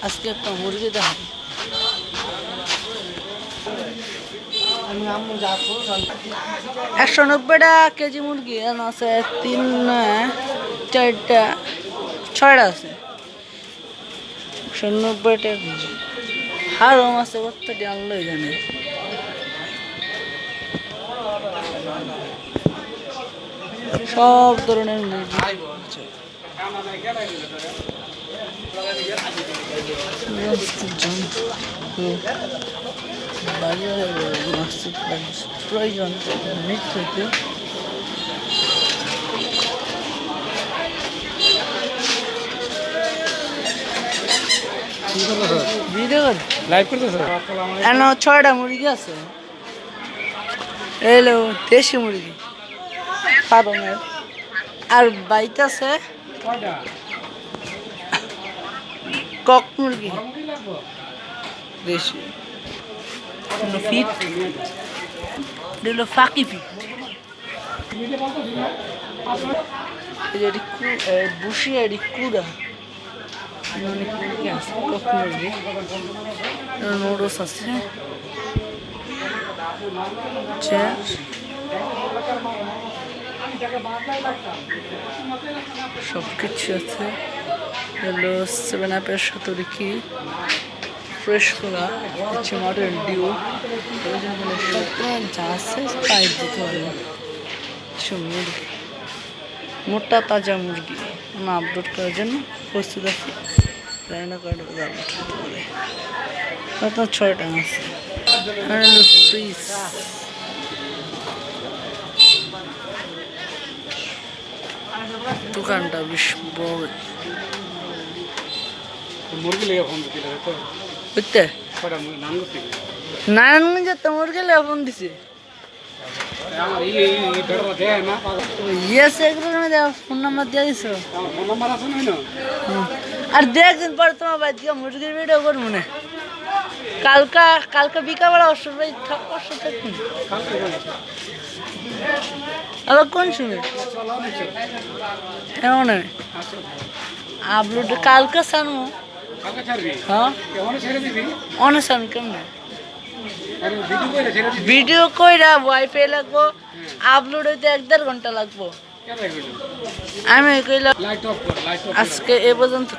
আজকে একটা মুরগি দেখাবো। আমি 190 টাকা কেজি মুরগি এখানে আছে 3 4টা 6টা আছে 190 টাকা কেজি। হারম আছে কতটি আনলো এখানে। সব ধরনের মুরগি আছে। বাজারে মাছের প্রয়োজন নিত্য লাইভ করতেছে। 6টা মুরগি আছে। এলো দেশি মুরগি ফার্মের। আর বাইতে আছে কক মুরগি দেশি ফিট দিল ফাঁকি ফিট। বুসি এটি কুড়া অনেক মুরগি আছে। কক মুরগি নুডলস আছে সব কিছু আছে। হলো 7-আপের সাথে কি ফ্রেশ করা হচ্ছে মডেল ডিউ সব যা আছে তাই দিতে হবে। মুরগি মোটা তাজা মুরগি না আপলোড করার জন্য প্রস্তুত আছে। রান্না করে আপনার 6টা আছে। ফ্রিজ দোকানটা বেশ বড়। নারায়ণগঞ্জে তো মুরগি লেগে ফোন দিছে। ফোন নাম্বার দিয়ে দিছ আর 2 দিন পর তোমার বাড়ি দিয়ে মুরগির ভিডিও করবো না। কালকে বিকাবেলা থাকুন আবার কোন সময় এমন আপলোড কালকে সানু। হ্যাঁ অনেক সানু কেমন ভিডিও কইরা ওয়াইফাই লাগবো। আপলোড হইতে 1-1.5 ঘন্টা লাগবো। আমি কইলাম আজকে এ পর্যন্ত।